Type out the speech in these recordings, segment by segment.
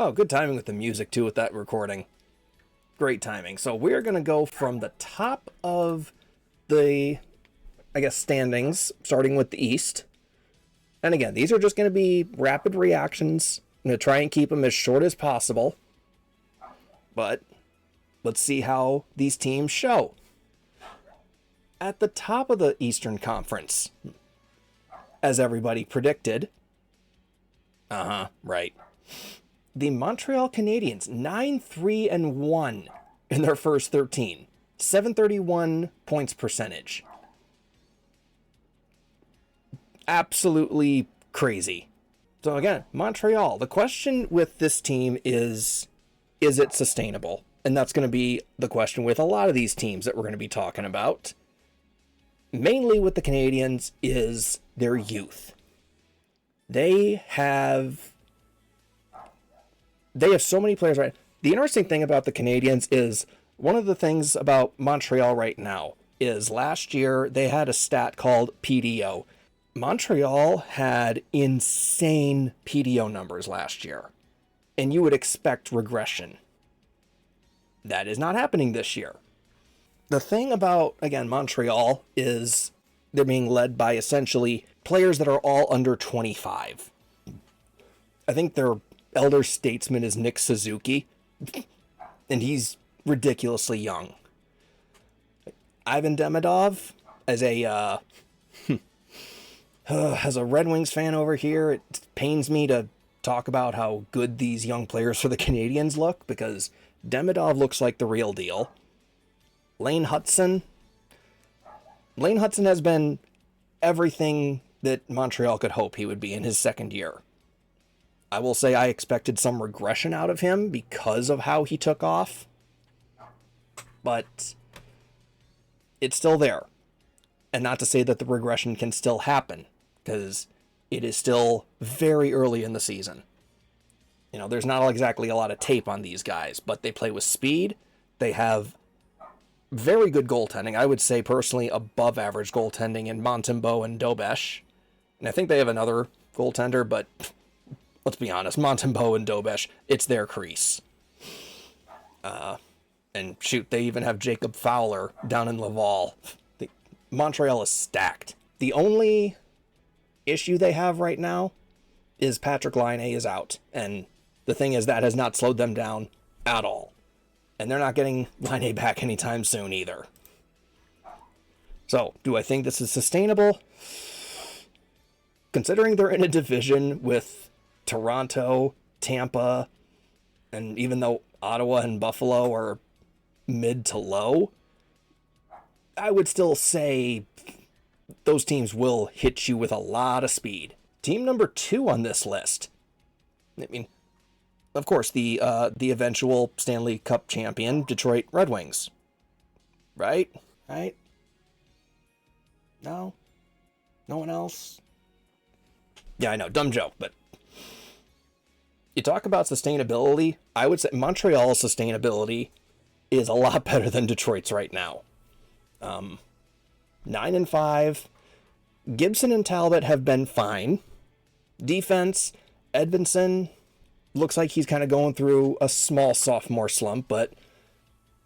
Oh, good timing with the music, too, with that recording. Great timing. So we're going to go from the top of the, standings, starting with the East. And again, these are just going to be rapid reactions. I'm going to try and keep them as short as possible. But let's see how these teams show. At the top of the Eastern Conference, as everybody predicted. Right. The Montreal Canadiens, 9-3-1 in their first 13. 731 points percentage. Absolutely crazy. So again, Montreal, the question with this team is it sustainable? And that's going to be the question with a lot of these teams that we're going to be talking about. Mainly with the Canadiens is their youth. They have so many players right. The interesting thing about the Canadiens is one of the things about Montreal right now is last year they had a stat called PDO. Montreal had insane PDO numbers last year, and you would expect regression. That is not happening this year. The thing about, again, Montreal is they're being led by essentially players that are all under 25. I think their elder statesman is Nick Suzuki, and he's ridiculously young. Ivan Demidov, as a Red Wings fan over here, it pains me to talk about how good these young players for the Canadiens look, because Demidov looks like the real deal. Lane Hutson has been everything that Montreal could hope he would be in his second year. I will say I expected some regression out of him because of how he took off, but it's still there. And not to say that the regression can still happen, because it is still very early in the season. You know, there's not exactly a lot of tape on these guys, but they play with speed. They have very good goaltending. I would say personally above average goaltending in Montembeault and Dobesh. And I think they have another goaltender, but let's be honest, Montembeault and Dobesh, it's their crease. And shoot, they even have Jacob Fowler down in Laval. Montreal is stacked. The only issue they have right now is Patrick Laine is out. And the thing is, that has not slowed them down at all. And they're not getting Laine back anytime soon either. So, do I think this is sustainable? Considering they're in a division with Toronto, Tampa, and even though Ottawa and Buffalo are mid to low, I would still say those teams will hit you with a lot of speed. Team number 2 on this list. I mean, of course, the eventual Stanley Cup champion, Detroit Red Wings. Right? No? No one else? Yeah, I know, dumb joke, but you talk about sustainability, I would say Montreal's sustainability is a lot better than Detroit's right now. 9-5. Gibson and Talbot have been fine. Defense, Edvinsson looks like he's kind of going through a small sophomore slump, but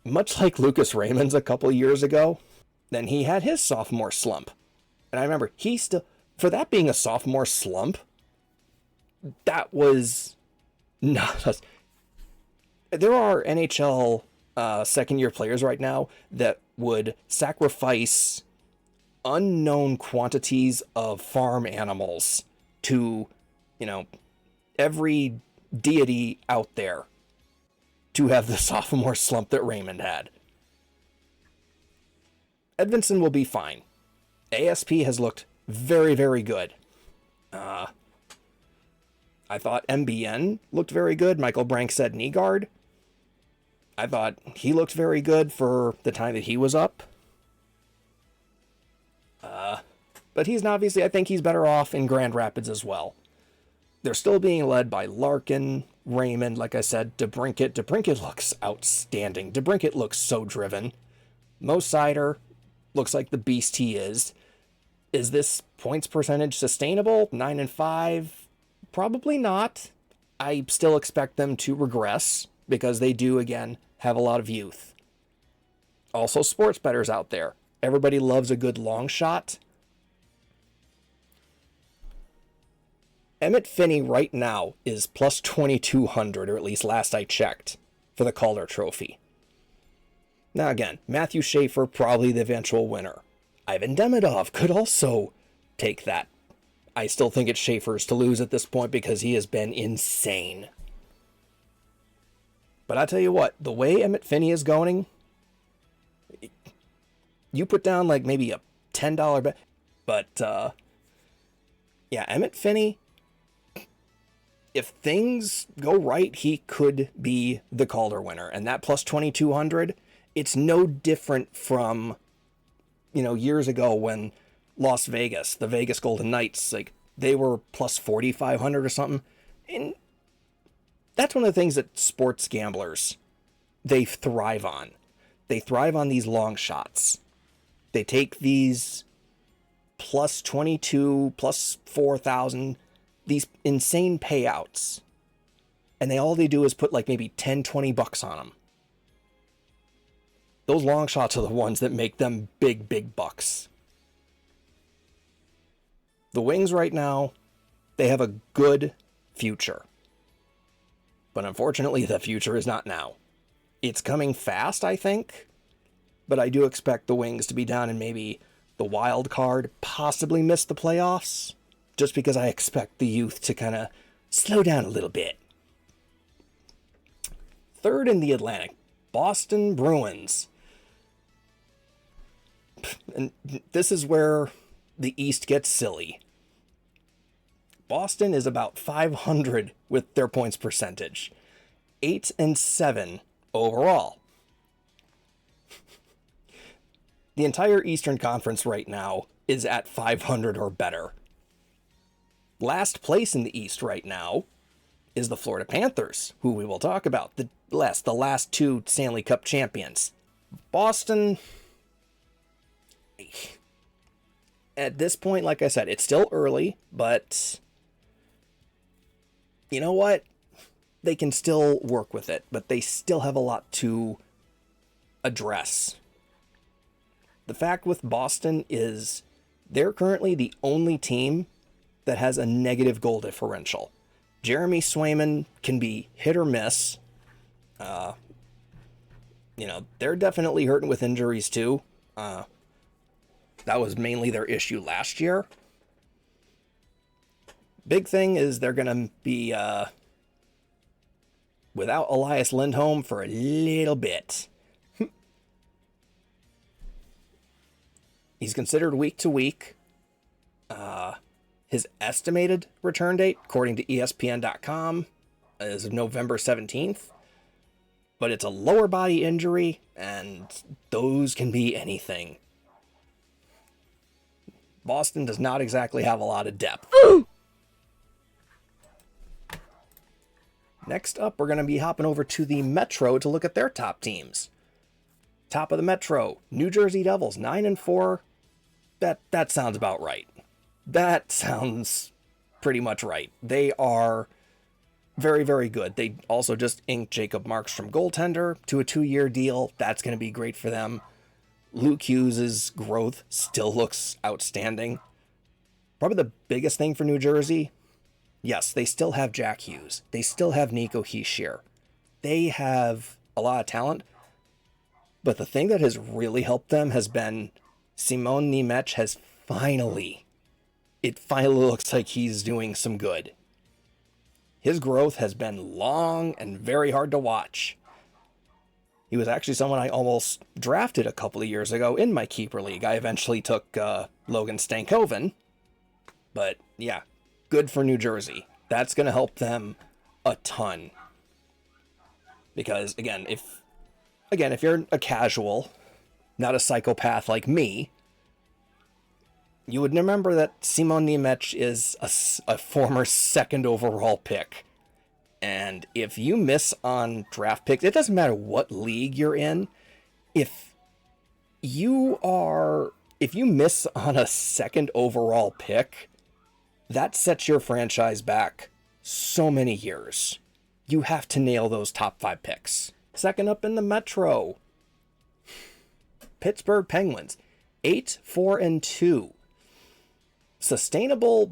much like Lucas Raymond's a couple years ago, then he had his sophomore slump. And I remember he still, for that being a sophomore slump, that was not. There are NHL second-year players right now that would sacrifice unknown quantities of farm animals to, every deity out there to have the sophomore slump that Raymond had. Edvinsson will be fine. ASP has looked very, very good. I thought MBN looked very good. Michael Brank said Nygaard. I thought he looked very good for the time that he was up. But he's obviously, I think he's better off in Grand Rapids as well. They're still being led by Larkin, Raymond, like I said, DeBrincat. DeBrincat looks outstanding. DeBrincat looks so driven. Mo Seider looks like the beast he is. Is this points percentage sustainable? 9-5? Probably not. I still expect them to regress because they do, again, have a lot of youth. Also, sports bettors out there. Everybody loves a good long shot. Emmett Finney right now is plus 2,200, or at least last I checked, for the Calder Trophy. Now again, Matthew Schaefer, probably the eventual winner. Ivan Demidov could also take that. I still think it's Schaefer's to lose at this point because he has been insane. But I tell you what, the way Emmett Finney is going, you put down like maybe a $10 bet. But, yeah, Emmett Finney, if things go right, he could be the Calder winner. And that plus 2,200, it's no different from, years ago when Las Vegas, the Vegas Golden Knights, like, they were plus 4,500 or something. And that's one of the things that sports gamblers, they thrive on. They thrive on these long shots. They take these plus 22, plus 4,000, these insane payouts, and all they do is put like maybe 10, 20 bucks on them. Those long shots are the ones that make them big, big bucks. The Wings right now, they have a good future. But unfortunately, the future is not now. It's coming fast, I think. But I do expect the Wings to be down in maybe the wild card, possibly miss the playoffs, just because I expect the youth to kind of slow down a little bit. Third in the Atlantic, Boston Bruins. And this is where the East gets silly. Boston is about 500 with their points percentage. 8-7 overall. The entire Eastern Conference right now is at 500 or better. Last place in the East right now is the Florida Panthers, who we will talk about. The last two Stanley Cup champions. Boston, at this point, like I said, it's still early, but you know what? They can still work with it, but they still have a lot to address. The fact with Boston is they're currently the only team that has a negative goal differential. Jeremy Swayman can be hit or miss. They're definitely hurting with injuries too. That was mainly their issue last year. Big thing is they're going to be without Elias Lindholm for a little bit. He's considered week to week. His estimated return date, according to ESPN.com, is November 17th. But it's a lower body injury, and those can be anything. Boston does not exactly have a lot of depth. Next up, we're going to be hopping over to the Metro to look at their top teams. Top of the Metro, New Jersey Devils, 9-4. That sounds about right. That sounds pretty much right. They are very, very good. They also just inked Jacob Markstrom, goaltender, to a 2-year deal. That's going to be great for them. Luke Hughes' growth still looks outstanding. Probably the biggest thing for New Jersey, yes, they still have Jack Hughes. They still have Nico Hischier. They have a lot of talent. But the thing that has really helped them has been Simon Nemec has finally looks like he's doing some good. His growth has been long and very hard to watch. He was actually someone I almost drafted a couple of years ago in my keeper league. I eventually took Logan Stankoven. But yeah, good for New Jersey. That's going to help them a ton. Because again, if you're a casual, not a psychopath like me, you would remember that Simon Nemec is a former second overall pick. And if you miss on draft picks, it doesn't matter what league you're in. If you miss on a second overall pick, that sets your franchise back so many years. You have to nail those top 5 picks. Second up in the Metro, Pittsburgh Penguins, 8-4-2. Sustainable.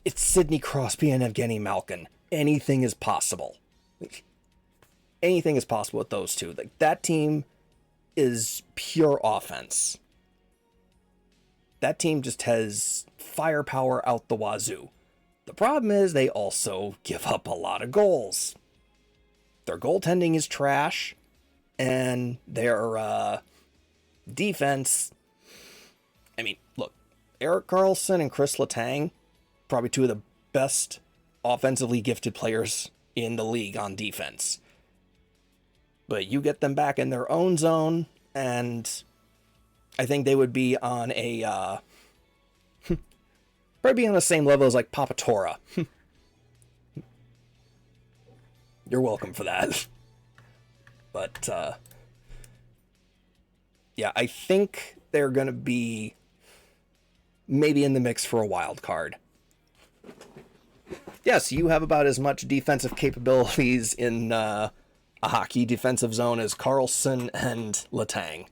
It's Sidney Crosby and Evgeny Malkin. Anything is possible. Anything is possible with those two. Like, that team is pure offense. That team just has firepower out the wazoo. The problem is they also give up a lot of goals. Their goaltending is trash, and their defense... I mean, look, Erik Karlsson and Chris Letang, probably two of the best offensively gifted players in the league on defense. But you get them back in their own zone, and I think they would be on a... probably be on the same level as, like, Papatora. You're welcome for that. But, yeah, I think they're going to be maybe in the mix for a wild card. Yes, you have about as much defensive capabilities in a hockey defensive zone as Karlsson and Letang.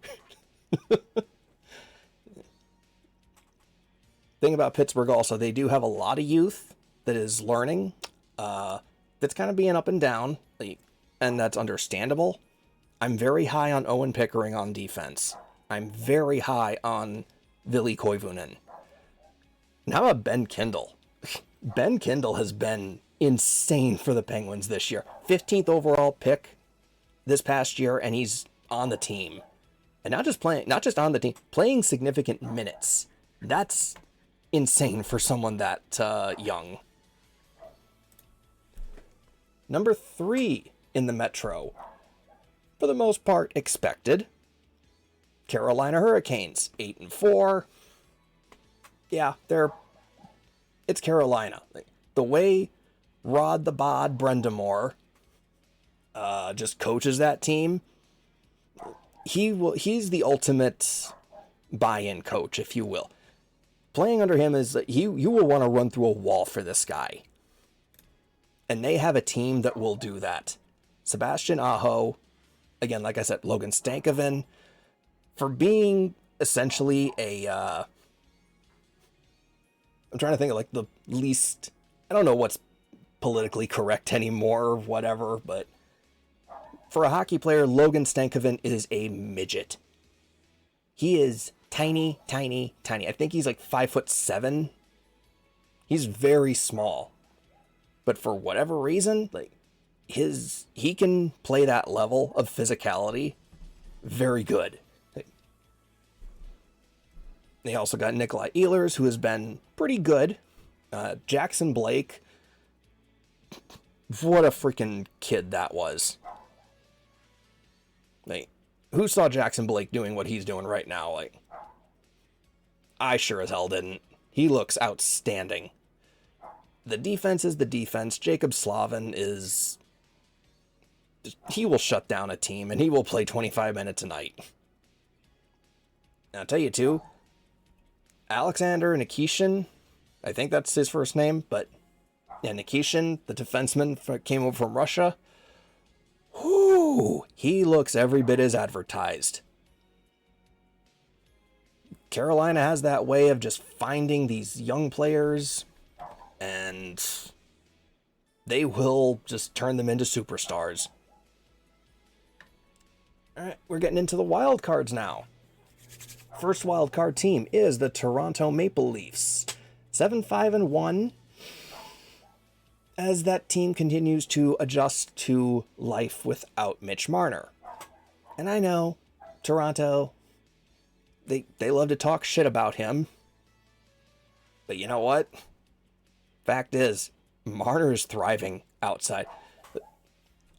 Thing about Pittsburgh also, they do have a lot of youth that is learning. That's kind of being up and down, and that's understandable. I'm very high on Owen Pickering on defense. I'm very high on Ville Koivunen. And how about Ben Kindle? Ben Kindle has been insane for the Penguins this year. 15th overall pick this past year, and he's on the team. And not just on the team, playing significant minutes. That's insane for someone that young. Number 3 in the Metro. For the most part, expected. Carolina Hurricanes, 8-4. Yeah, it's Carolina. The way Rod the Bod Brendamore just coaches that team, he's the ultimate buy-in coach, if you will. Playing under him is you will want to run through a wall for this guy. And they have a team that will do that. Sebastian Aho, again, like I said, Logan Stankoven, for being essentially a... I'm trying to think of like the least... I don't know what's politically correct anymore or whatever, but for a hockey player, Logan Stankoven is a midget. He is tiny, tiny, tiny. I think he's like 5'7". He's very small. But for whatever reason, like he can play that level of physicality very good. They also got Nikolai Ehlers, who has been pretty good. Jackson Blake, what a freaking kid that was. Like, who saw Jackson Blake doing what he's doing right now? Like, I sure as hell didn't. He looks outstanding. The defense is the defense. Jacob Slavin is... he will shut down a team, and he will play 25 minutes a night. And I'll tell you, too, Alexander Nikishin, I think that's his first name, but yeah, Nikishin, the defenseman, came over from Russia. Whoo! He looks every bit as advertised. Carolina has that way of just finding these young players, and they will just turn them into superstars. All right, we're getting into the wild cards now. First wild card team is the Toronto Maple Leafs. 7-5-1. As that team continues to adjust to life without Mitch Marner. And I know, Toronto, they love to talk shit about him. But you know what? Fact is, Marner is thriving outside.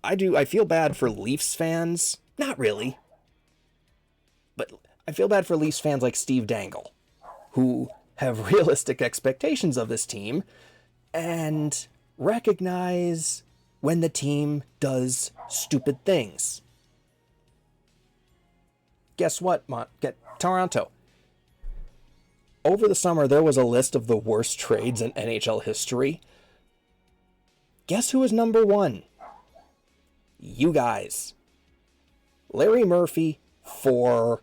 I feel bad for Leafs fans. Not really. But I feel bad for Leafs fans like Steve Dangle, who have realistic expectations of this team and recognize when the team does stupid things. Guess what, Toronto? Over the summer, there was a list of the worst trades in NHL history. Guess who is number one? You guys. Larry Murphy for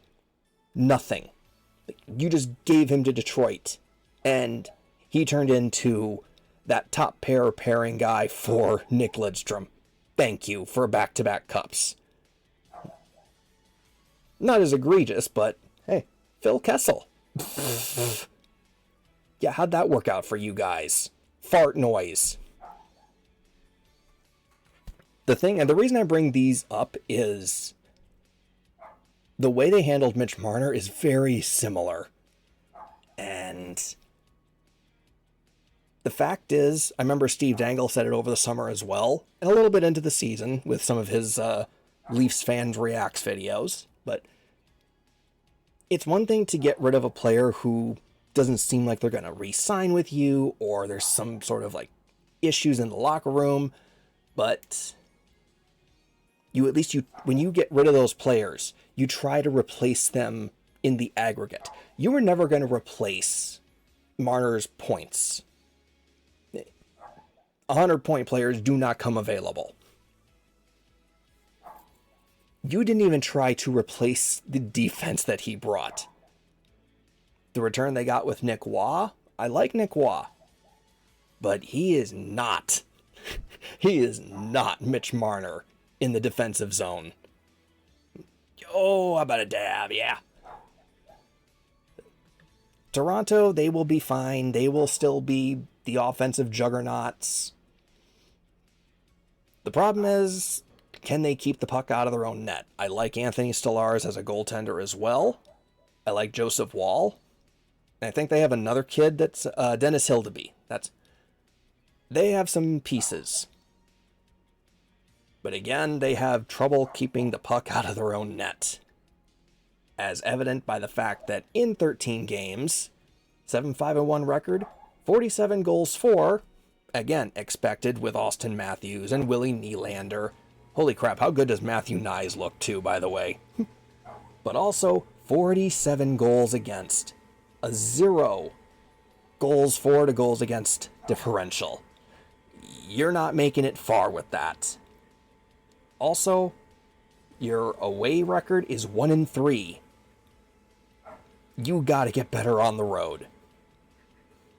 nothing. You just gave him to Detroit, and he turned into that top pairing guy for Nick Lidstrom. Thank you for back-to-back cups. Not as egregious, but hey, Phil Kessel. Yeah, how'd that work out for you guys? Fart noise. The thing, and the reason I bring these up is the way they handled Mitch Marner is very similar. And the fact is, I remember Steve Dangle said it over the summer as well, and a little bit into the season with some of his Leafs fans reacts videos, but it's one thing to get rid of a player who doesn't seem like they're going to re-sign with you, or there's some sort of like issues in the locker room, but you at least, when you get rid of those players, you try to replace them in the aggregate. You were never going to replace Marner's points. 100-point players do not come available. You didn't even try to replace the defense that he brought. The return they got with Nick Waugh, I like Nick Waugh, but he is not Mitch Marner in the defensive zone. Oh, how about a dab? Yeah. Toronto, they will be fine. They will still be the offensive juggernauts. The problem is, can they keep the puck out of their own net? I like Anthony Stolarz as a goaltender as well. I like Joseph Wall. And I think they have another kid that's Dennis Hildeby. They have some pieces. But again, they have trouble keeping the puck out of their own net. As evident by the fact that in 13 games, 7-5-1 record, 47 goals for, again, expected with Austin Matthews and Willie Nylander. Holy crap, how good does Matthew Nyes look too, by the way? But also 47 goals against. A 0 goals for to goals against differential. You're not making it far with that. Also, your away record is 1-3. You gotta get better on the road,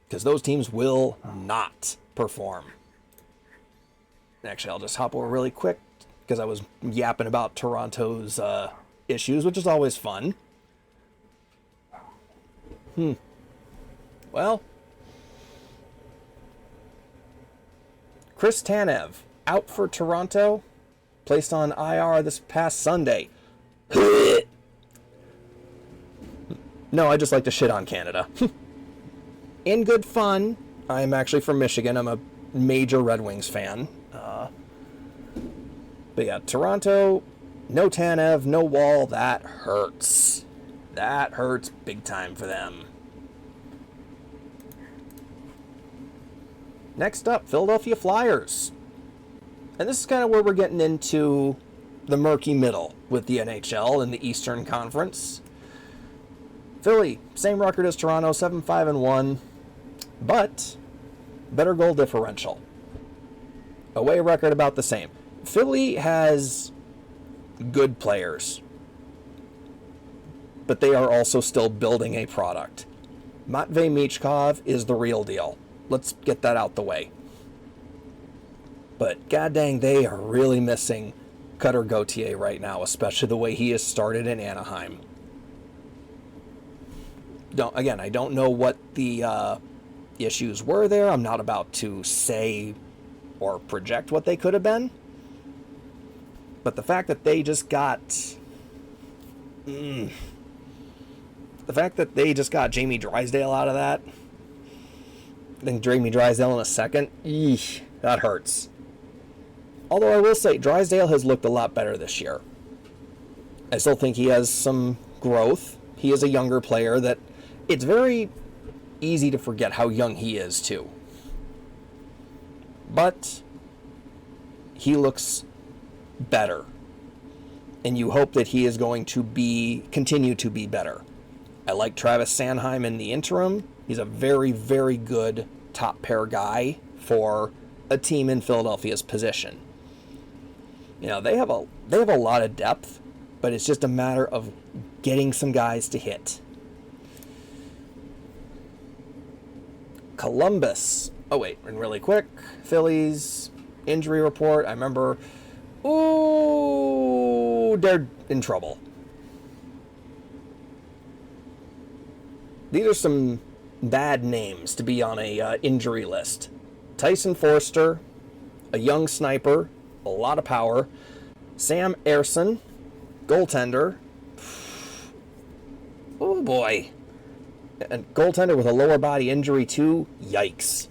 because those teams will not perform. Actually, I'll just hop over really quick, because I was yapping about Toronto's issues, which is always fun. Well, Chris Tanev, out for Toronto, placed on IR this past Sunday. No, I just like to shit on Canada. In good fun. I'm actually from Michigan. I'm a major Red Wings fan. But yeah, Toronto, no Tanev, no Wall. That hurts. That hurts big time for them. Next up, Philadelphia Flyers. And this is kind of where we're getting into the murky middle with the NHL and the Eastern Conference. Philly, same record as Toronto, 7-5-1, but better goal differential. Away record about the same. Philly has good players, but they are also still building a product. Matvei Michkov is the real deal. Let's get that out the way. But god dang, they are really missing Cutter Gauthier right now, especially the way he has started in Anaheim. I don't know what the issues were there. I'm not about to say or project what they could have been. But the fact that they just got... the fact that they just got Jamie Drysdale out of that... I think Jamie Drysdale in a second. Eesh, that hurts. Although I will say, Drysdale has looked a lot better this year. I still think he has some growth. He is a younger player that... It's very easy to forget how young he is, too. But he looks better. And you hope that he is going to continue to be better. I like Travis Sanheim in the interim. He's a very, very good top pair guy for a team in Philadelphia's position. You know, they have a lot of depth, but it's just a matter of getting some guys to hit. Columbus. Oh wait, and really quick, Phillies injury report. I remember, they're in trouble. These are some bad names to be on a injury list. Tyson Forster, a young sniper, a lot of power. Sam Ersson, goaltender. Oh boy. And goaltender with a lower body injury too. Yikes.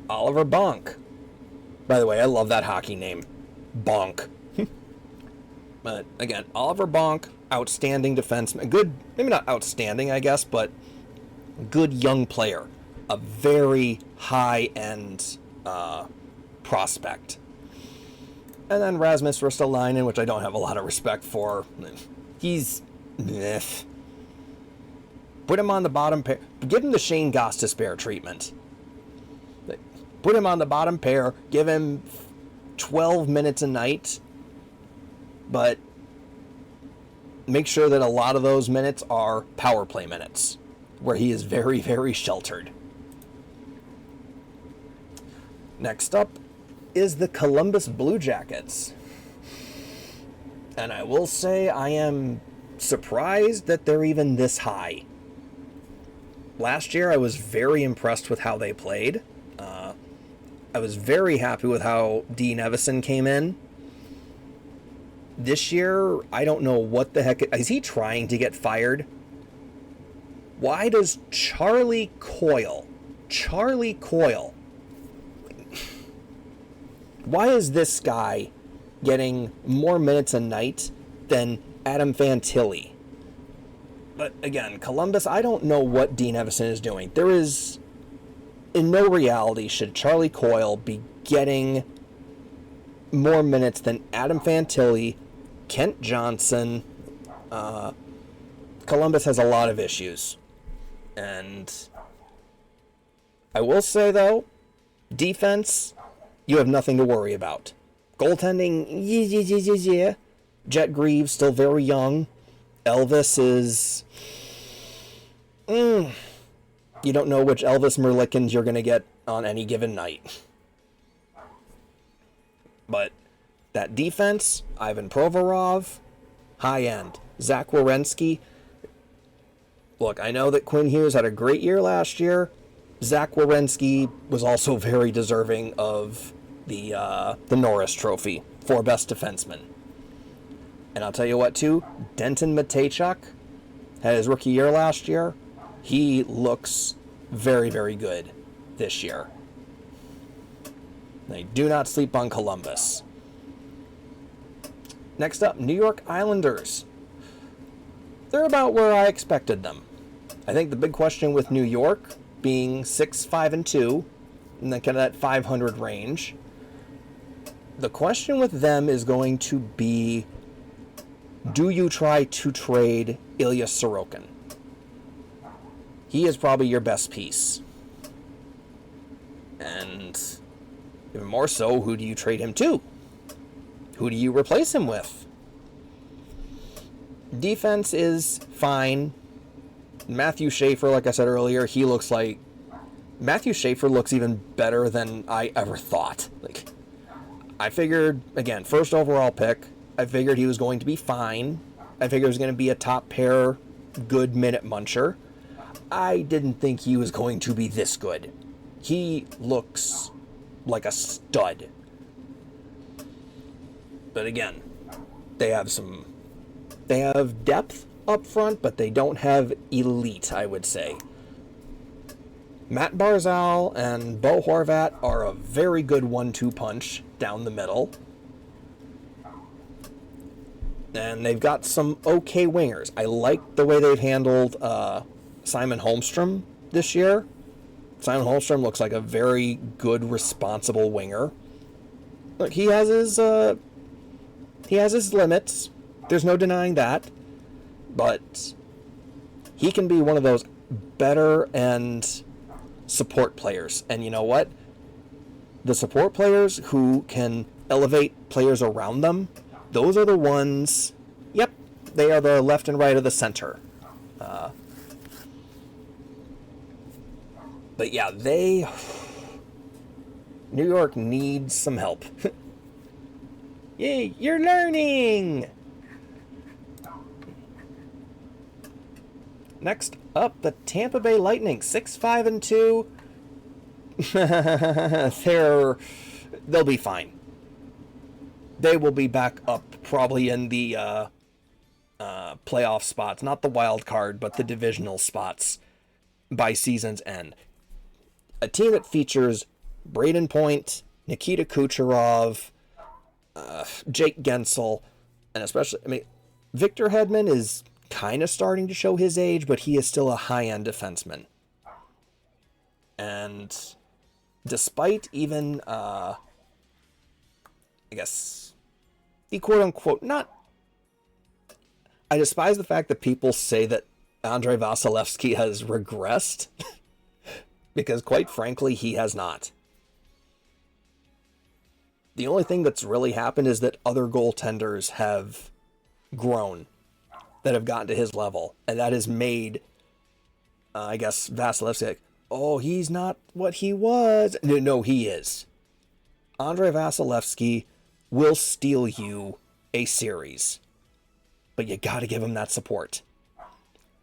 Oliver Bonk. By the way, I love that hockey name. Bonk. But again, Oliver Bonk, outstanding defenseman. Good, maybe not outstanding, I guess, but good young player. A very high-end prospect. And then Rasmus Ristolainen, which I don't have a lot of respect for. He's... Put him on the bottom pair. Give him the Shane Gostisbehere treatment. Put him on the bottom pair. Give him 12 minutes a night. But make sure that a lot of those minutes are power play minutes, where he is very, very sheltered. Next up is the Columbus Blue Jackets. And I will say I am surprised that they're even this high. Last year I was very impressed with how they played. I was very happy with how Dean Evison came in. This year, I don't know what the heck... Is he trying to get fired? Why does Charlie Coyle... Why is this guy getting more minutes a night than Adam Fantilli? But again, Columbus, I don't know what Dean Evison is doing. There is... In no reality should Charlie Coyle be getting more minutes than Adam Fantilli, Kent Johnson. Columbus has a lot of issues. And I will say, though, defense, you have nothing to worry about. Goaltending, yeah. Jet Greaves, still very young. Elvis is... You don't know which Elvis Merlikins you're going to get on any given night. But that defense, Ivan Provorov, high end. Zach Werenski. Look, I know that Quinn Hughes had a great year last year. Zach Werenski was also very deserving of the Norris Trophy for best defenseman. And I'll tell you what, too, Denton Mateychuk had his rookie year last year. He looks very, very good this year. They do not sleep on Columbus. Next up, New York Islanders. They're about where I expected them. I think the big question with New York being 6-5-2, and then kind of that 500 range. The question with them is going to be, do you try to trade Ilya Sorokin? He is probably your best piece. And even more so, who do you trade him to? Who do you replace him with? Defense is fine. Matthew Schaefer, like I said earlier, he looks like... Matthew Schaefer looks even better than I ever thought. Like, I figured, again, first overall pick, I figured he was going to be fine. I figured he was going to be a top pair, good minute muncher. I didn't think he was going to be this good. He looks like a stud. But again, they have depth up front, but they don't have elite, I would say. Matt Barzal and Bo Horvat are a very good 1-2 punch down the middle. And they've got some okay wingers. I like the way they've handled Simon Holmstrom this year. Simon Holmstrom looks like a very good, responsible winger. Look, he has his limits. There's no denying that. But he can be one of those better and support players. And you know what? The support players who can elevate players around them, those are the ones, yep, they are the left and right of the center. But yeah, New York needs some help. Yay, you're learning! Next up, the Tampa Bay Lightning, 6-5-2. They'll be fine. They will be back up probably in the playoff spots, not the wild card, but the divisional spots by season's end. A team that features Braden Point, Nikita Kucherov, Jake Gensel, and especially, Victor Hedman is kind of starting to show his age, but he is still a high-end defenseman. And despite even, I guess, the quote-unquote, I despise the fact that people say that Andrei Vasilevsky has regressed, because quite frankly, he has not. The only thing that's really happened is that other goaltenders have grown, that have gotten to his level, and that has made, I guess, Vasilevsky like, oh, he's not what he was. No, he is. Andrei Vasilevsky will steal you a series, but you got to give him that support.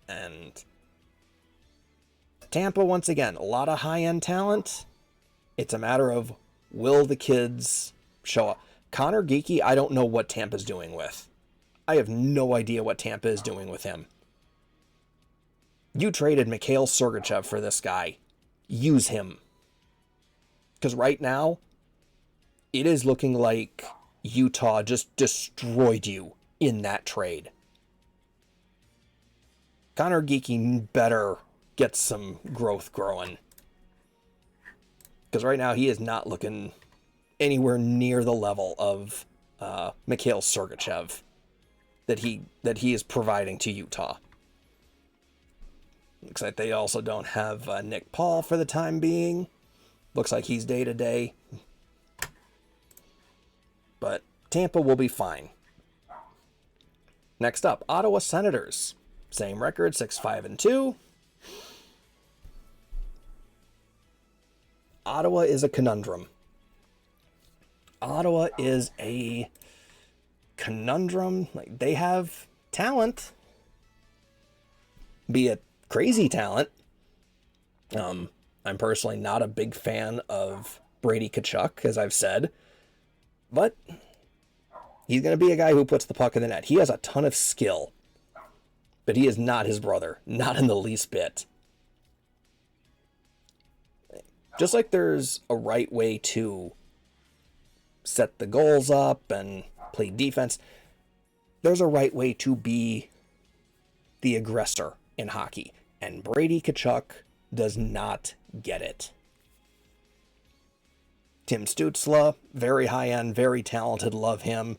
And Tampa, once again, a lot of high-end talent. It's a matter of, will the kids show up? Connor Geekie, I don't know what Tampa's doing with. I have no idea what Tampa is doing with him. You traded Mikhail Sergachev for this guy. Use him. Because right now, it is looking like Utah just destroyed you in that trade. Connor Geekie better get some growth growing. Because right now, he is not looking anywhere near the level of Mikhail Sergachev that he is providing to Utah. Looks like they also don't have Nick Paul for the time being. Looks like he's day-to-day. But Tampa will be fine. Next up, Ottawa Senators. Same record, 6-5-2. Ottawa is a conundrum. Ottawa is a conundrum. Like, they have talent, be it crazy talent. I'm personally not a big fan of Brady Tkachuk, as I've said, but he's going to be a guy who puts the puck in the net. He has a ton of skill, but he is not his brother, not in the least bit. Just like there's a right way to set the goals up and play defense, there's a right way to be the aggressor in hockey. And Brady Tkachuk does not get it. Tim Stützle, very high-end, very talented, love him.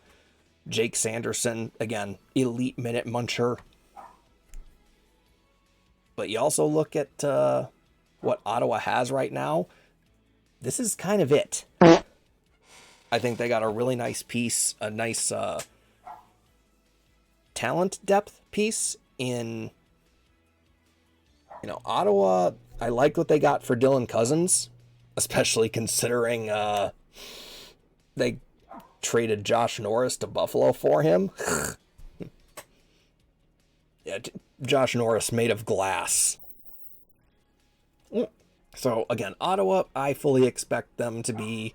Jake Sanderson, again, elite minute muncher. But you also look at what Ottawa has right now. This is kind of it. I think they got a really nice piece, a nice talent depth piece in, Ottawa. I liked what they got for Dylan Cousins, especially considering they traded Josh Norris to Buffalo for him. Yeah, Josh Norris made of glass. So again, Ottawa, I fully expect them to be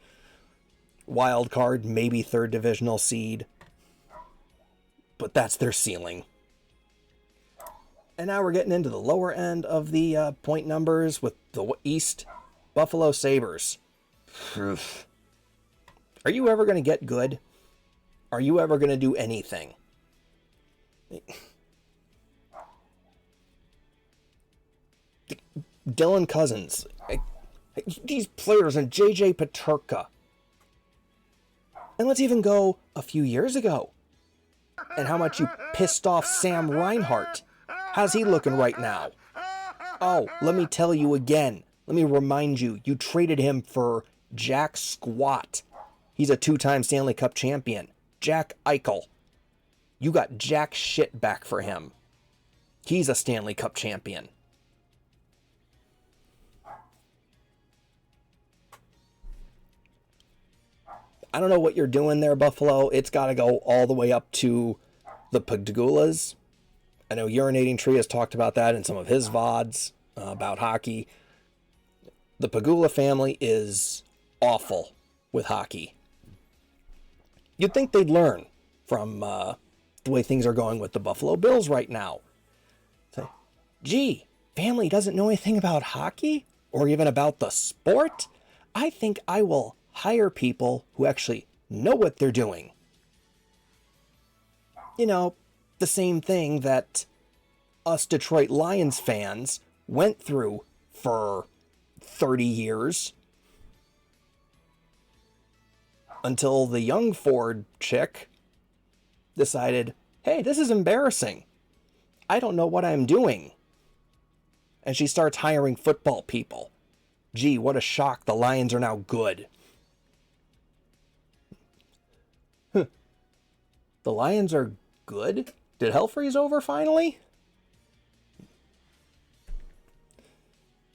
wild card, maybe third divisional seed, but that's their ceiling. And now we're getting into the lower end of the point numbers with the East. Buffalo Sabres. Are you ever going to get good? Are you ever going to do anything? Dylan Cousins. These players, and JJ Peterka. And let's even go a few years ago. And how much you pissed off Sam Reinhart. How's he looking right now? Oh, let me tell you again. Let me remind you, you traded him for Jack Squat. He's a 2-time Stanley Cup champion. Jack Eichel. You got jack shit back for him. He's a Stanley Cup champion. I don't know what you're doing there, Buffalo. It's got to go all the way up to the Pagulas. I know Urinating Tree has talked about that in some of his VODs about hockey. The Pagula family is awful with hockey. You'd think they'd learn from the way things are going with the Buffalo Bills right now. So, gee, family doesn't know anything about hockey or even about the sport? I think I will hire people who actually know what they're doing. You know, the same thing that us Detroit Lions fans went through for 30 years until the young Ford chick decided, hey, this is embarrassing. I don't know what I'm doing. And she starts hiring football people. Gee, what a shock. The Lions are now good. The Lions are good? Did hell freeze over finally?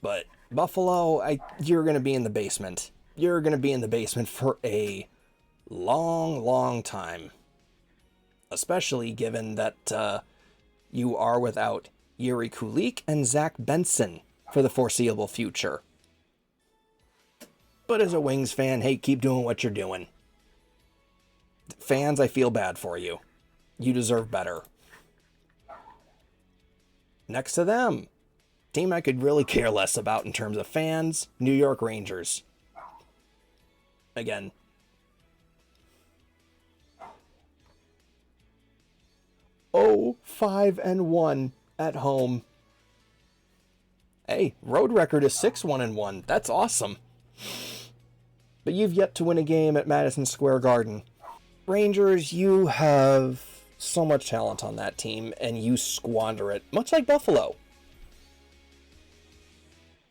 But Buffalo, you're going to be in the basement. You're going to be in the basement for a long, long time. Especially given that you are without Yuri Kulik and Zach Benson for the foreseeable future. But as a Wings fan, hey, keep doing what you're doing. Fans, I feel bad for you. You deserve better. Next to them, team I could really care less about in terms of fans, New York Rangers. Again, oh, 5-1 at home. Hey, road record is 6-1-1. That's awesome. But you've yet to win a game at Madison Square Garden. Rangers, you have so much talent on that team, and you squander it, much like Buffalo.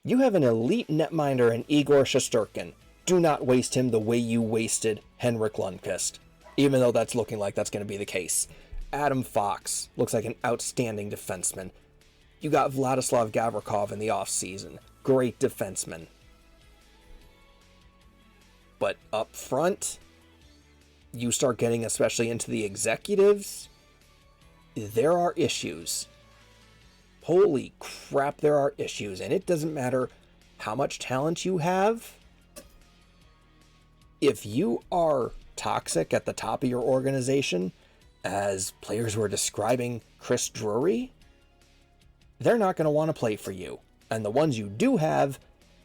You have an elite netminder in Igor Shesterkin. Do not waste him the way you wasted Henrik Lundqvist, even though that's looking like that's going to be the case. Adam Fox looks like an outstanding defenseman. You got Vladislav Gavrikov in the offseason. Great defenseman. But up front, you start getting especially into the executives, there are issues. Holy crap, there are issues. And it doesn't matter how much talent you have. If you are toxic at the top of your organization, as players were describing Chris Drury, they're not going to want to play for you. And the ones you do have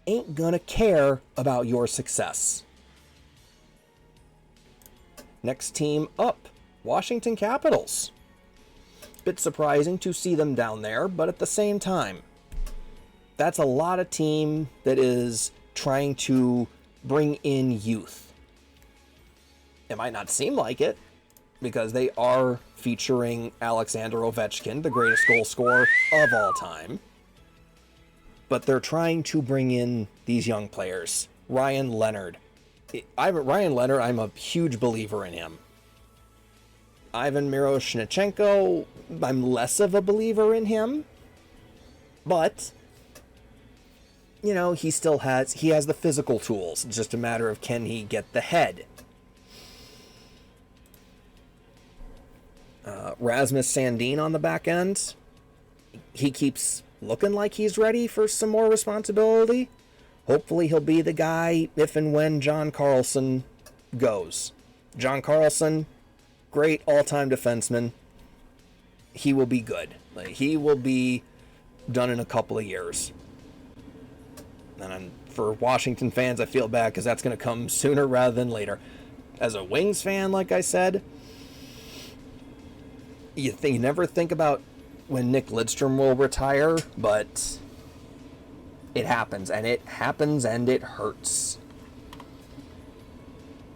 ain't going to care about your success. Next team up, Washington Capitals. Bit surprising to see them down there, but at the same time, that's a lot of team that is trying to bring in youth. It might not seem like it, because they are featuring Alexander Ovechkin, the greatest goal scorer of all time. But they're trying to bring in these young players. Ryan Leonard. Ryan Leonard, I'm a huge believer in him. Ivan Miroshnichenko, I'm less of a believer in him. But, you know, he has the physical tools. It's just a matter of can he get the head. Rasmus Sandin on the back end. He keeps looking like he's ready for some more responsibility. Hopefully he'll be the guy if and when John Carlson goes. John Carlson, great all-time defenseman. He will be good. He will be done in a couple of years. And for Washington fans, I feel bad because that's going to come sooner rather than later. As a Wings fan, like I said, you never think about when Nick Lidstrom will retire, but it happens, and it hurts.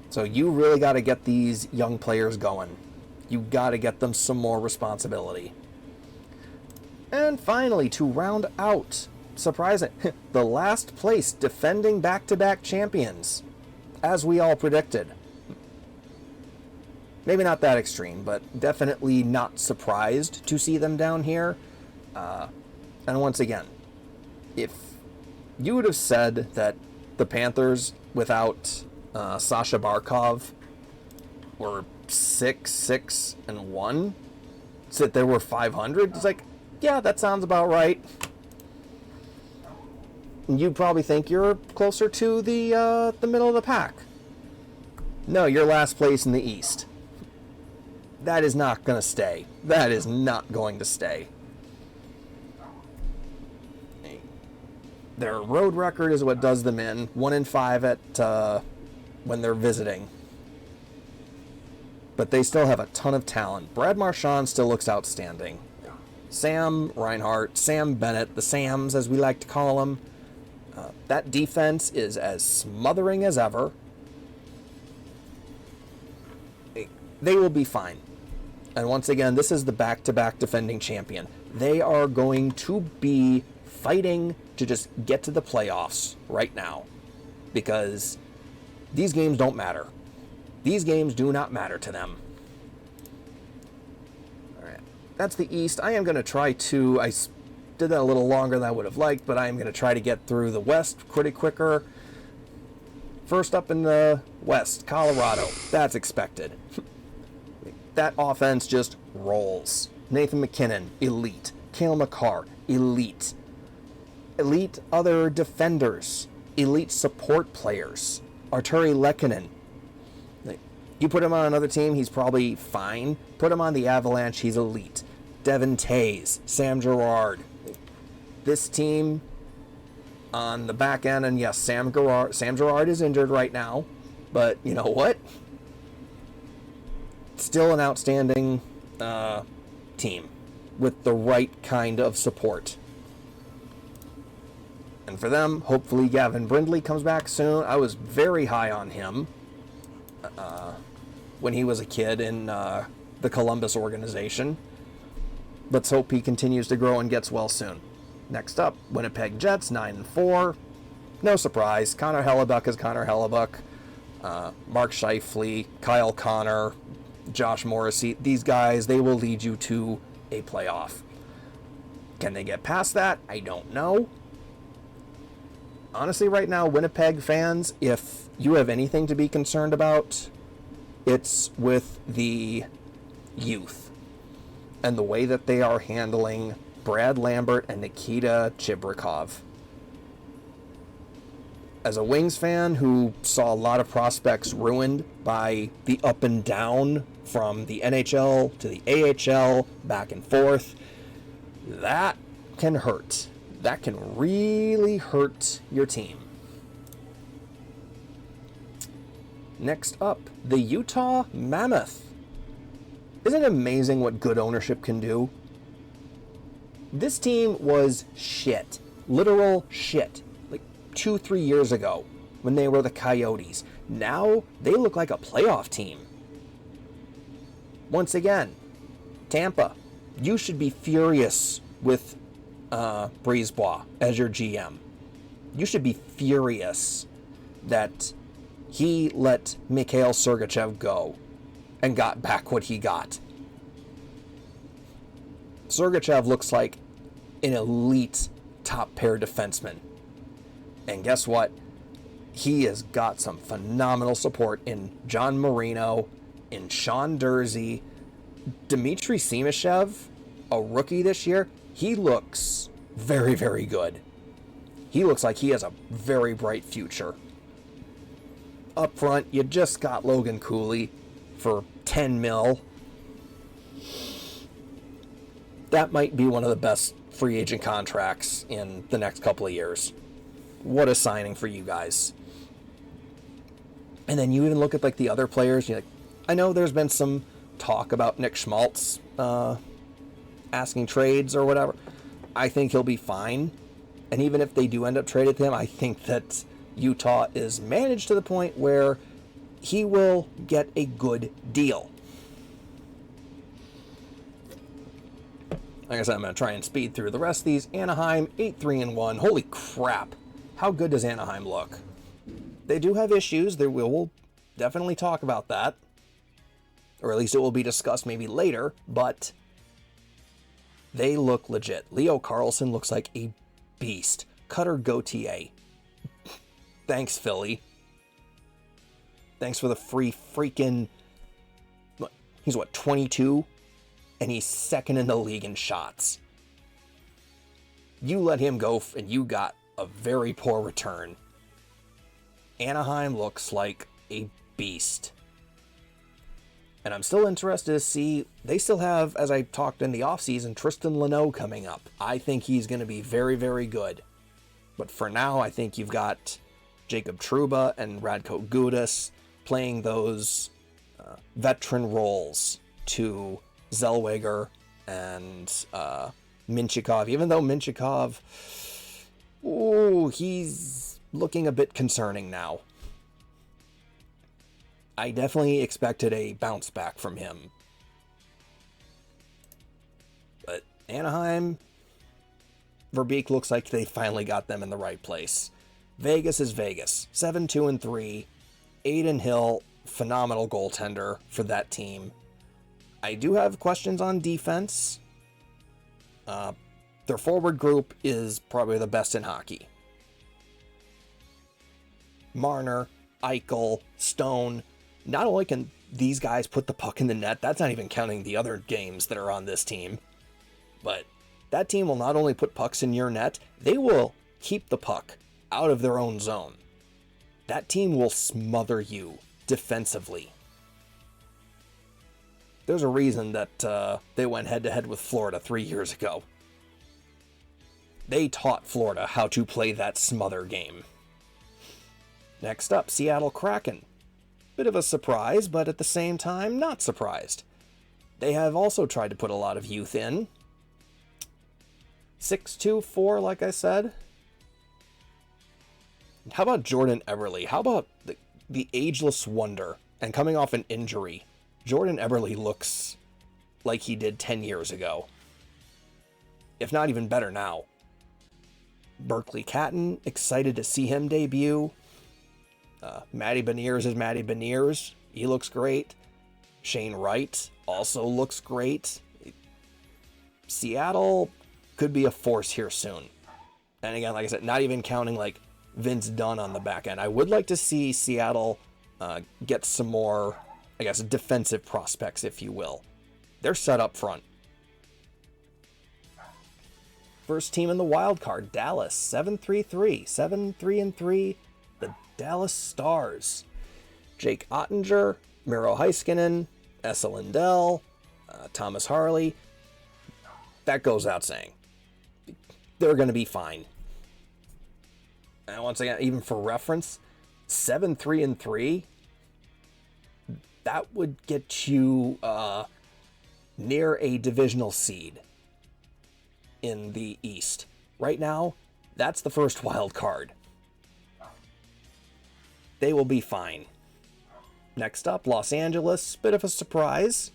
So you really got to get these young players going. You got to get them some more responsibility. And finally, to round out, surprising, the last place defending back-to-back champions, as we all predicted. Maybe not that extreme, but definitely not surprised to see them down here. And once again, if you would have said that the Panthers without Sasha Barkov were 6-6-1, said they were 500, it's like, yeah, that sounds about right. You'd probably think you're closer to the middle of the pack. No, you're last place in the East. That is not going to stay. That is not going to stay. Their road record is what does them in. 1-5 at when they're visiting. But they still have a ton of talent. Brad Marchand still looks outstanding. Sam Reinhart, Sam Bennett, the Sams as we like to call them. That defense is as smothering as ever. They will be fine. And once again, this is the back-to-back defending champion. They are going to be fighting to just get to the playoffs right now. Because these games don't matter. These games do not matter to them. Alright, that's the East. I am going to try to... I did that a little longer than I would have liked, but I am going to try to get through the West pretty quicker. First up in the West, Colorado. That's expected. That offense just rolls. Nathan McKinnon, elite. Cale Makar, elite. Elite other defenders. Elite support players. Arturi Lehkonen. You put him on another team, he's probably fine. Put him on the Avalanche, he's elite. Devin Tays, Sam Girard. This team on the back end, and yes, Sam Girard is injured right now, but you know what? Still an outstanding team with the right kind of support. And for them, hopefully Gavin Brindley comes back soon. I was very high on him when he was a kid in the Columbus organization. Let's hope he continues to grow and gets well soon. Next up, Winnipeg Jets, 9-4. No surprise. Connor Hellebuck is Connor Hellebuck. Mark Scheifele, Kyle Connor, Josh Morrissey. These guys, they will lead you to a playoff. Can they get past that? I don't know. Honestly, right now, Winnipeg fans, if you have anything to be concerned about, it's with the youth and the way that they are handling Brad Lambert and Nikita Chibrikov. As a Wings fan who saw a lot of prospects ruined by the up and down from the NHL to the AHL, back and forth, that can hurt. That can really hurt your team. Next up, the Utah Mammoth. Isn't it amazing what good ownership can do? This team was shit. Literal shit. Like 2-3 years ago when they were the Coyotes. Now they look like a playoff team. Once again, Tampa, you should be furious with Brisebois as your GM. You should be furious that he let Mikhail Sergachev go and got back what he got. Sergachev looks like an elite top pair defenseman. And guess what? He has got some phenomenal support in John Marino, in Sean Durzi, Dmitry Simashev, a rookie this year. He looks very, very good. He looks like he has a very bright future. Up front, you just got Logan Cooley for $10 million. That might be one of the best free agent contracts in the next couple of years. What a signing for you guys. And then you even look at like the other players. You're like, I know there's been some talk about Nick Schmaltz asking trades or whatever. I think he'll be fine. And even if they do end up trading him, I think that Utah is managed to the point where he will get a good deal. Like I said, I'm going to try and speed through the rest of these. Anaheim, 8-3-1. Holy crap. How good does Anaheim look? They do have issues. We'll definitely talk about that. Or at least it will be discussed maybe later, but they look legit. Leo Carlson looks like a beast. Cutter Gauthier. Thanks, Philly. Thanks for the free freaking... He's what, 22? And he's second in the league in shots. You let him go and you got a very poor return. Anaheim looks like a beast. And I'm still interested to see, they still have, as I talked in the offseason, Tristan Leno coming up. I think he's going to be very, very good. But for now, I think you've got Jacob Trouba and Radko Gudas playing those veteran roles to Zellweger and Minchikov. Even though Minchikov, he's looking a bit concerning now. I definitely expected a bounce back from him. But Anaheim, Verbeek looks like they finally got them in the right place. Vegas is Vegas. 7-2-3. Adin Hill, phenomenal goaltender for that team. I do have questions on defense. Their forward group is probably the best in hockey. Marner, Eichel, Stone. Not only can these guys put the puck in the net, that's not even counting the other games that are on this team, but that team will not only put pucks in your net, they will keep the puck out of their own zone. That team will smother you defensively. There's a reason that they went head-to-head with Florida 3 years ago. They taught Florida how to play that smother game. Next up, Seattle Kraken. Bit of a surprise, but at the same time, not surprised. They have also tried to put a lot of youth in. 6-2-4, like I said. How about Jordan Eberle? How about the ageless wonder? And coming off an injury, Jordan Eberle looks like he did 10 years ago. If not even better now. Berkeley Catton, excited to see him debut. Matty Beniers is Matty Beniers. He looks great. Shane Wright also looks great. Seattle could be a force here soon. And again, like I said, not even counting like Vince Dunn on the back end. I would like to see Seattle get some more, I guess, defensive prospects, if you will. They're set up front. First team in the wild card, Dallas, 7-3-3. 7-3-3, the Dallas Stars. Jake Ottinger, Miro Heiskanen, Esa Lindell, Thomas Harley. That goes out saying. They're going to be fine. And once again, even for reference, 7-3-3, that would get you near a divisional seed in the East. Right now, that's the first wild card. They will be fine. Next up, Los Angeles. Bit of a surprise.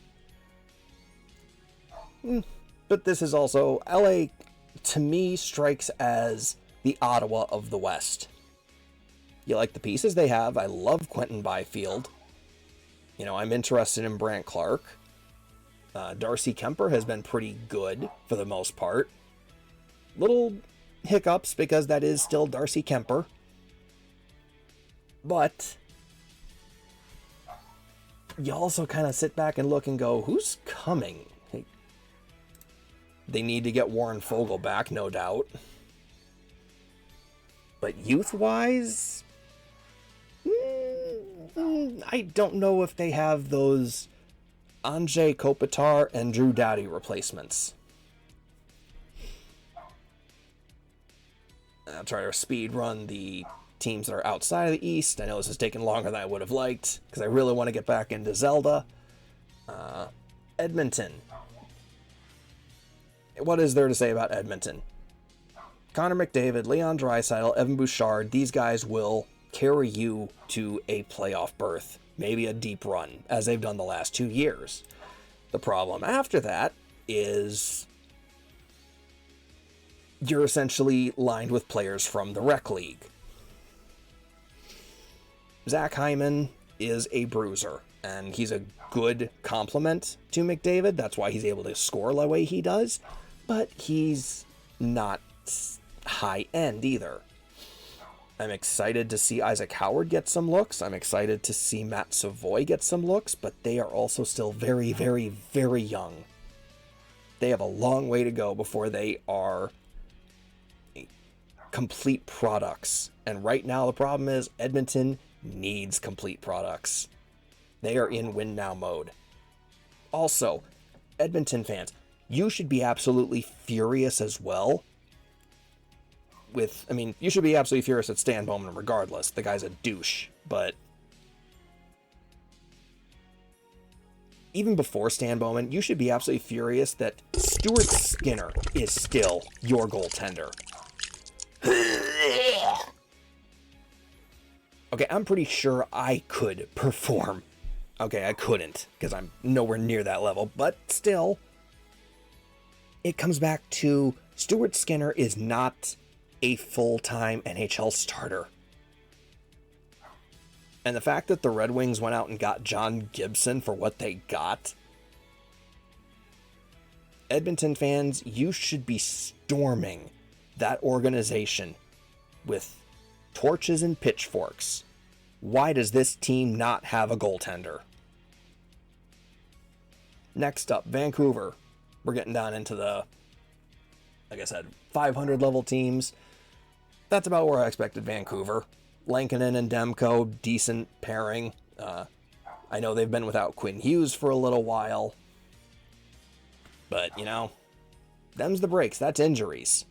But this is also... LA, to me, strikes as the Ottawa of the West. You like the pieces they have. I love Quentin Byfield. You know, I'm interested in Brant Clark. Darcy Kemper has been pretty good for the most part. Little hiccups because that is still Darcy Kemper. But you also kind of sit back and look and go, who's coming? They need to get Warren Fogle back, no doubt. But youth-wise, I don't know if they have those Anze Kopitar and Drew Doughty replacements. I'll try to speed run the teams that are outside of the East. I know this is taking longer than I would have liked because I really want to get back into Zelda. Edmonton. What is there to say about Edmonton? Connor McDavid, Leon Draisaitl, Evan Bouchard, these guys will carry you to a playoff berth, maybe a deep run, as they've done the last 2 years. The problem after that is you're essentially lined with players from the rec league. Zach Hyman is a bruiser, and he's a good complement to McDavid. That's why he's able to score the way he does, but he's not high end either. I'm excited to see Isaac Howard get some looks. I'm excited to see Matt Savoy get some looks, but they are also still very, very, very young. They have a long way to go before they are complete products. And right now the problem is Edmonton needs complete products. They are in win now mode. Also, Edmonton fans, you should be absolutely furious as well. You should be absolutely furious at Stan Bowman regardless. The guy's a douche. But even before Stan Bowman, you should be absolutely furious that Stuart Skinner is still your goaltender. Okay, I'm pretty sure I could perform. Okay, I couldn't, because I'm nowhere near that level, but still, it comes back to Stuart Skinner is not a full-time NHL starter. And the fact that the Red Wings went out and got John Gibson for what they got, Edmonton fans, you should be storming that organization with torches and pitchforks. Why does this team not have a goaltender? Next up, Vancouver. We're getting down into the, like I said, 500 level teams. That's about where I expected Vancouver. Lankinen and Demko, decent pairing. I know they've been without Quinn Hughes for a little while. But, them's the breaks. That's injuries.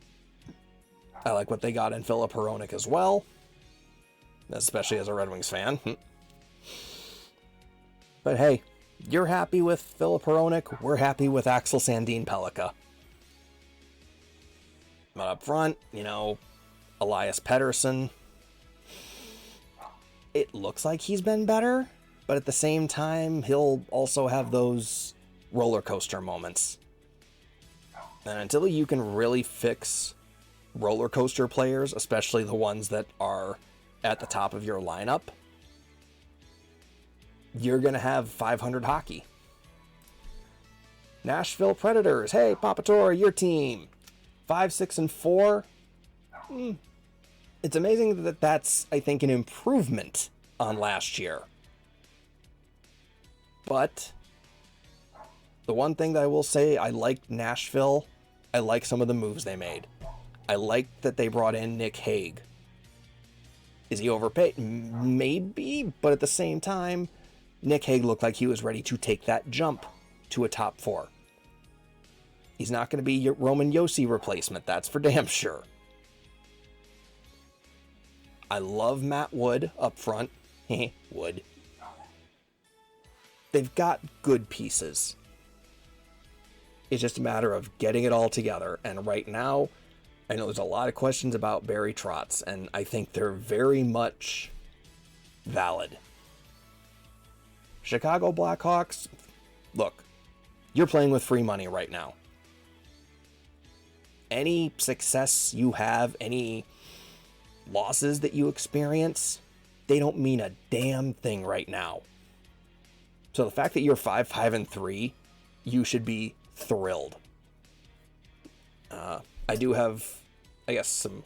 I like what they got in Filip Hronek as well. Especially as a Red Wings fan. But hey, you're happy with Filip Hronek. We're happy with Axel Sandin Pellikka. But up front, Elias Pettersson. It looks like he's been better, but at the same time, he'll also have those roller coaster moments. And until you can really fix roller coaster players, especially the ones that are at the top of your lineup, you're going to have 500 hockey. Nashville Predators. Hey, Papator, your team. 5-6-4. It's amazing that that's, I think, an improvement on last year. But the one thing that I will say, I like Nashville. I like some of the moves they made. I like that they brought in Nick Hague. Is he overpaid? Maybe, but at the same time, Nick Hague looked like he was ready to take that jump to a top 4. He's not going to be your Roman Josi replacement, that's for damn sure. I love Matt Wood up front. Wood. They've got good pieces. It's just a matter of getting it all together. And right now, I know there's a lot of questions about Barry Trotz, and I think they're very much valid. Chicago Blackhawks, look, you're playing with free money right now. Any success you have, any losses that you experience, they don't mean a damn thing right now. So the fact that you're 5-5-3, you should be thrilled. I do have, I guess, some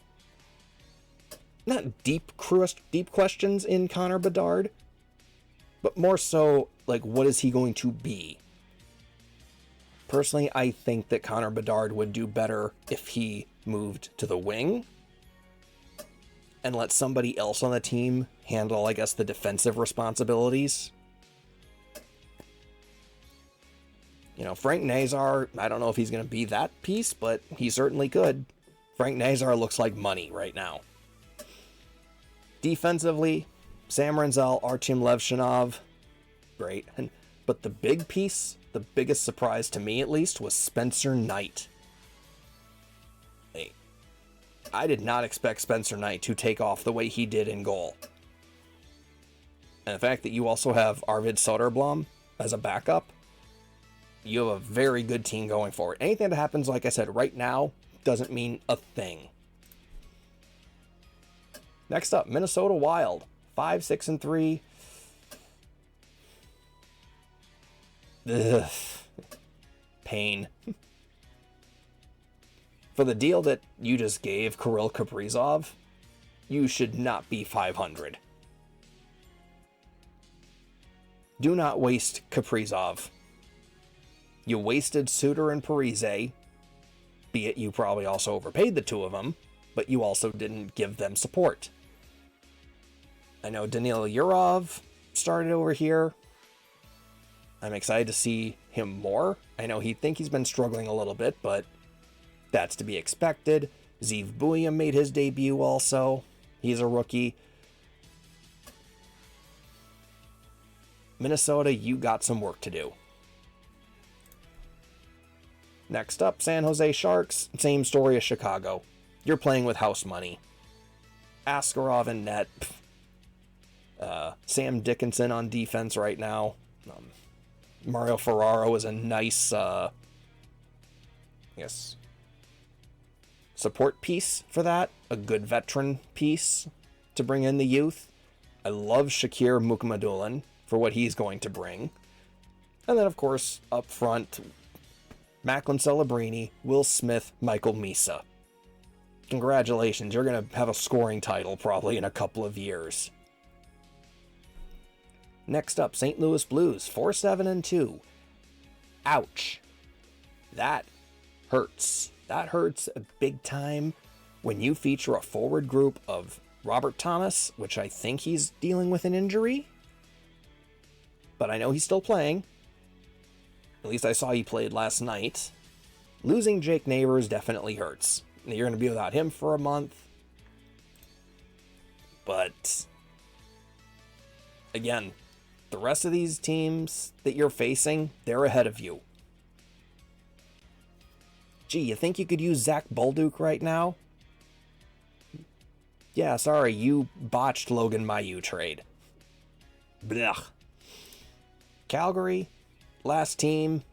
not deep questions in Connor Bedard, but more so like, what is he going to be? Personally, I think that Connor Bedard would do better if he moved to the wing and let somebody else on the team handle, I guess, the defensive responsibilities. Frank Nazar, I don't know if he's going to be that piece, but he certainly could. Frank Nazar looks like money right now. Defensively, Sam Renzel, Artem Levshinov, great. But the big piece, the biggest surprise to me at least, was Spencer Knight. Hey, I did not expect Spencer Knight to take off the way he did in goal. And the fact that you also have Arvid Soderblom as a backup, you have a very good team going forward. Anything that happens, like I said, right now, doesn't mean a thing. Next up, Minnesota Wild. 5, 6, and 3. Ugh. Pain. For the deal that you just gave Kirill Kaprizov, you should not be 500. Do not waste Kaprizov. You wasted Suter and Parise, be it you probably also overpaid the two of them, but you also didn't give them support. I know Danil Yurov started over here. I'm excited to see him more. I know he's been struggling a little bit, but that's to be expected. Zeev Buya made his debut also. He's a rookie. Minnesota, you got some work to do. Next up, San Jose Sharks. Same story as Chicago. You're playing with house money. Askarov in net. Sam Dickinson on defense right now. Mario Ferraro is a nice, support piece for that. A good veteran piece to bring in the youth. I love Shakir Mukhamadullin for what he's going to bring. And then, of course, up front, Macklin Celebrini, Will Smith, Michael Misa. Congratulations, you're going to have a scoring title probably in a couple of years. Next up, St. Louis Blues, 4-7-2. Ouch. That hurts. That hurts big time when you feature a forward group of Robert Thomas, which I think he's dealing with an injury. But I know he's still playing. At least I saw he played last night. Losing Jake Neighbors definitely hurts. You're going to be without him for a month. But again, the rest of these teams that you're facing, they're ahead of you. Gee, you think you could use Zach Bolduc right now? Yeah, sorry, you botched Logan Mailloux trade. Blech. Calgary, last team,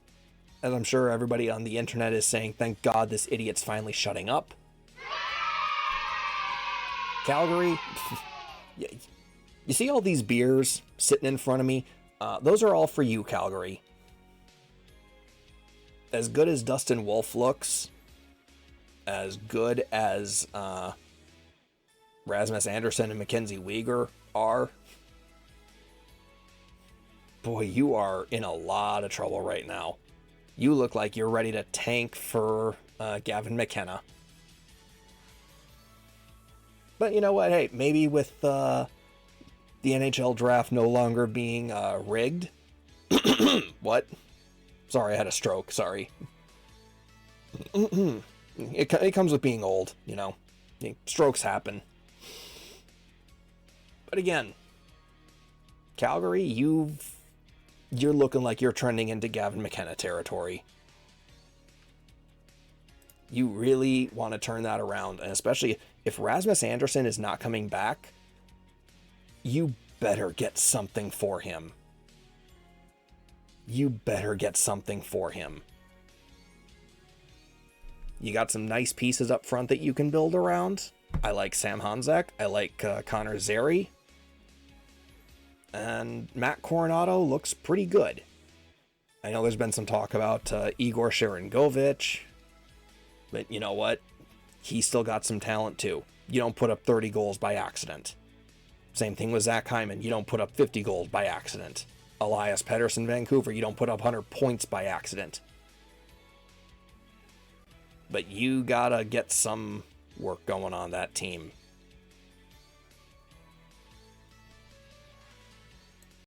as I'm sure everybody on the internet is saying, thank God this idiot's finally shutting up. Calgary, you see all these beers sitting in front of me? Those are all for you, Calgary. As good as Dustin Wolf looks, as good as Rasmus Anderson and Mackenzie Weegar are, boy, you are in a lot of trouble right now. You look like you're ready to tank for Gavin McKenna. But you know what? Hey, maybe with the NHL draft no longer being rigged. What? Sorry, I had a stroke. Sorry. It comes with being old, you know. Strokes happen. But again, Calgary, you're looking like you're trending into Gavin McKenna territory. You really want to turn that around, and especially if Rasmus Anderson is not coming back, you better get something for him. You better get something for him. You got some nice pieces up front that you can build around. I like Sam Honzek. I like Connor Zary. And Matt Coronado looks pretty good. I know there's been some talk about Igor Sharangovich. But you know what? He's still got some talent too. You don't put up 30 goals by accident. Same thing with Zach Hyman. You don't put up 50 goals by accident. Elias Pettersson, Vancouver. You don't put up 100 points by accident. But you gotta get some work going on that team.